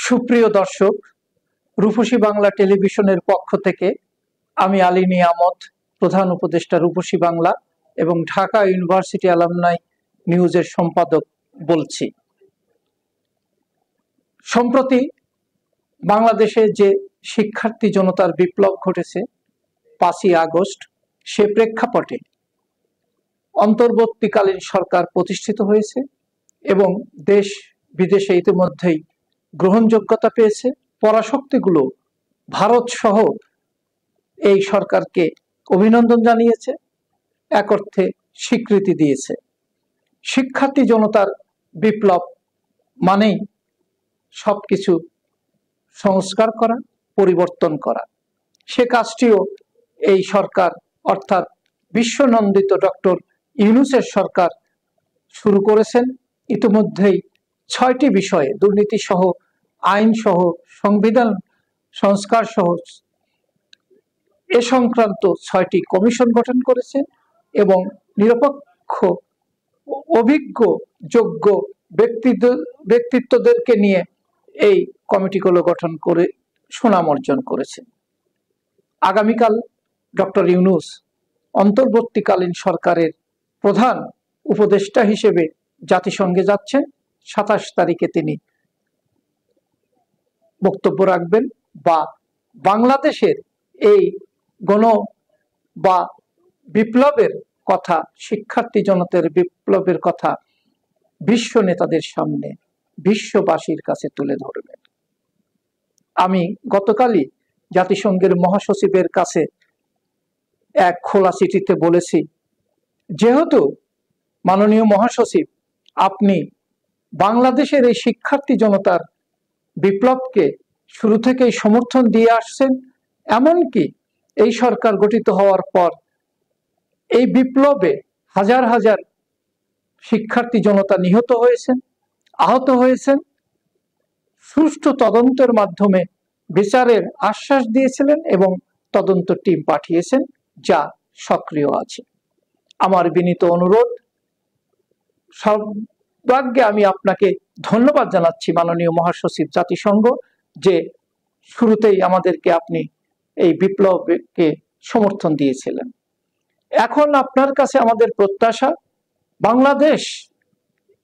সুপ্রিয় দর্শক, রূপসী বাংলা টেলিভিশনের পক্ষ থেকে আমি আলী নিয়ামত, প্রধান উপদেষ্টা রূপসী বাংলা এবং ঢাকা ইউনিভার্সিটি অ্যালামনাই নিউজের সম্পাদক বলছি। সম্প্রতি বাংলাদেশে যে শিক্ষার্থী জনতার বিপ্লব ঘটেছে 5ই আগস্ট, সে প্রেক্ষাপটে অন্তর্বর্তীকালীন সরকার প্রতিষ্ঠিত হয়েছে এবং দেশ বিদেশে ইতিমধ্যেই গ্রহণযোগ্যতা পেয়েছে। পরাশক্তিগুলো ভারত সহ এই সরকারকে অভিনন্দন জানিয়েছে, এক অর্থে স্বীকৃতি দিয়েছে। শিক্ষার্থী জনতার বিপ্লব মানেই সবকিছু সংস্কার করা, পরিবর্তন করা। সে কাজটিও এই সরকার অর্থাৎ বিশ্বনন্দিত ডক্টর ইউনূসের সরকার শুরু করেছেন। ইতিমধ্যেই 6টি বিষয়ে, দুর্নীতি সহ, আইন সহ, সংবিধান সংস্কার সহ এ সংক্রান্ত 6টি কমিশন গঠন করেছেন এবং নিরপেক্ষ, অভিজ্ঞ, যোগ্য ব্যক্তিত্বদেরকে নিয়ে এই কমিটিগুলো গঠন করে সুনাম অর্জন করেছেন। আগামীকাল ডক্টর ইউনূস অন্তর্বর্তীকালীন সরকারের প্রধান উপদেষ্টা হিসেবে জাতিসংঘে যাচ্ছেন। 27 তারিখে তিনি বক্তব্য রাখবেন বা বাংলাদেশের এই গণ বা বিপ্লবের কথা, শিক্ষার্থী জনতার বিপ্লবের কথা বিশ্ব নেতাদের সামনে, বিশ্ববাসীর কাছে তুলে ধরবেন। আমি গতকালই জাতিসংঘের মহাসচিবের কাছে এক খোলা চিঠিতে বলেছি, যেহেতু মাননীয় মহাসচিব আপনি বাংলাদেশের এই শিক্ষার্থী জনতার বিপ্লবকে শুরু থেকেই সমর্থন দিয়ে আসছেন, এমনকি এই সরকার গঠিত হওয়ার পর এই বিপ্লবে হাজার হাজার শিক্ষার্থী জনতা নিহত হয়েছেন, আহত হয়েছেন, সুষ্ঠু তদন্তের মাধ্যমে বিচারের আশ্বাস দিয়েছিলেন এবং তদন্ত টিম পাঠিয়েছেন যা সক্রিয় আছে। আমার বিনীত অনুরোধ, সর্বাগ্যে আমি আপনাকে ধন্যবাদ জানাচ্ছি মাননীয় মহাসচিব জাতিসংঘ, যে শুরুতেই আমাদেরকে আপনি এই বিপ্লবকে সমর্থন দিয়েছিলেন। এখন আপনার কাছে আমাদের প্রত্যাশা, বাংলাদেশ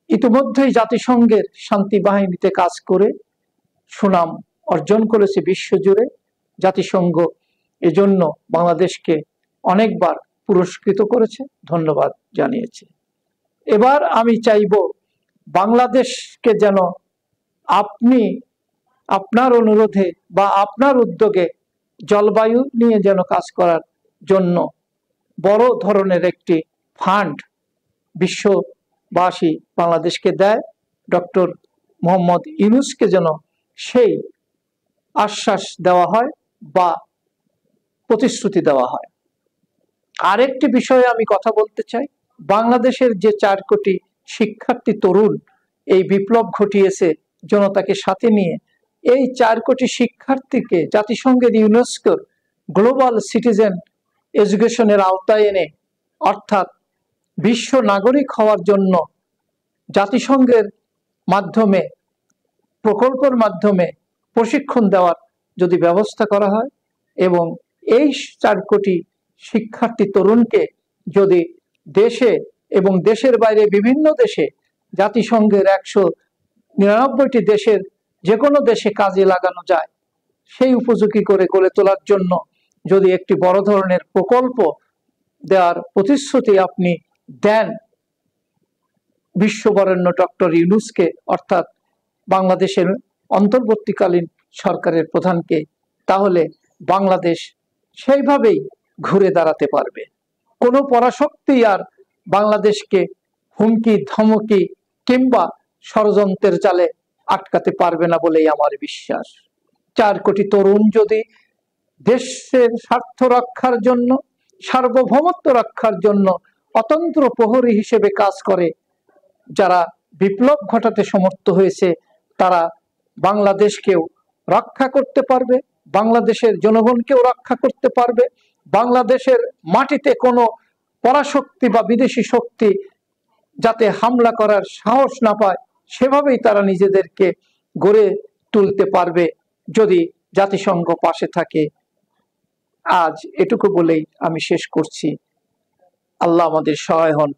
ইতিমধ্যেই জাতিসংঘের শান্তি বাহিনীতে কাজ করে সুনাম অর্জন করেছে বিশ্বজুড়ে। জাতিসংঘ এজন্য বাংলাদেশকে অনেকবার পুরস্কৃত করেছে, ধন্যবাদ জানিয়েছে। এবার আমি চাইব বাংলাদেশকে যেন আপনি আপনার অনুরোধে বা আপনার উদ্যোগে জলবায়ু নিয়ে যেন কাজ করার জন্য বড় ধরনের একটি ফান্ড বিশ্ববাসী বাংলাদেশকে দেয়। ডক্টর মোহাম্মদ ইউনূসকে যেন সেই আশ্বাস দেওয়া হয় বা প্রতিশ্রুতি দেওয়া হয়। আরেকটি বিষয়ে আমি কথা বলতে চাই, বাংলাদেশের যে 4 কোটি শিক্ষার্থী তরুণ এই বিপ্লব ঘটিয়েছে জনতাকে সাথে নিয়ে, এই 4 কোটি শিক্ষার্থীকে জাতিসংঘের ইউনেস্কোর গ্লোবাল সিটিজেন এডুকেশনের আওতায় এনে, অর্থাৎ বিশ্ব নাগরিক হওয়ার জন্য জাতিসংঘের মাধ্যমে, প্রকল্পের মাধ্যমে প্রশিক্ষণ দেওয়ার যদি ব্যবস্থা করা হয় এবং এই 4 কোটি শিক্ষার্থী তরুণকে যদি দেশে এবং দেশের বাইরে বিভিন্ন দেশে, জাতিসংঘের 199টি দেশের যে কোনো দেশে কাজে লাগানো যায়, সেই উপযোগী করে গড়ে তোলার জন্য যদি একটি বড় ধরনের প্রকল্প দেওয়ার প্রতিশ্রুতি আপনি দেন বিশ্ববরেণ্য ডক্টর ইউনূসকে, অর্থাৎ বাংলাদেশের অন্তর্বর্তীকালীন সরকারের প্রধানকে, তাহলে বাংলাদেশ সেইভাবেই ঘুরে দাঁড়াতে পারবে। কোনো পরাশক্তি আর বাংলাদেশকে হুমকি ধমকি কিংবা ষড়যন্ত্রের জালে আটকাতে পারবে না বলেই আমার বিশ্বাস। 4 কোটি তরুণ যদি দেশের স্বার্থ রক্ষার জন্য, সার্বভৌমত্ব রক্ষার জন্য অতন্ত্র প্রহরী হিসেবে কাজ করে, যারা বিপ্লব ঘটাতে সমর্থ হয়েছে, তারা বাংলাদেশকেও রক্ষা করতে পারবে, বাংলাদেশের জনগণকেও রক্ষা করতে পারবে। বাংলাদেশের মাটিতে কোনো পরাশক্তি বা বিদেশি শক্তি যাতে হামলা করার সাহস না পায়, সেভাবেই তারা নিজেদেরকে গড়ে তুলতে পারবে যদি জাতিসংঘ পাশে থাকে। আজ এটুকু বলেই আমি শেষ করছি। আল্লাহ আমাদের সহায় হন।